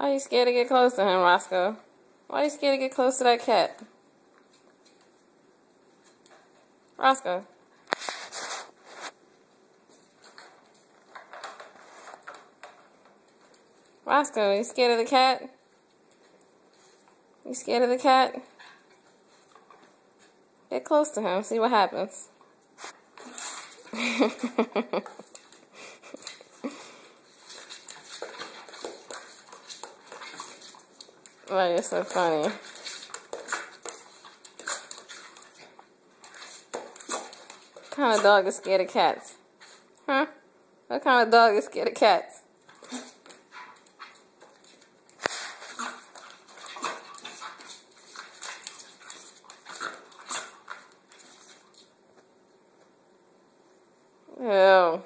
Why are you scared to get close to him, Roscoe? Why are you scared to get close to that cat? Roscoe. Roscoe, you scared of the cat? You scared of the cat? Get close to him, see what happens. Oh, you're so funny. What kind of dog is scared of cats? Huh? What kind of dog is scared of cats? Ew.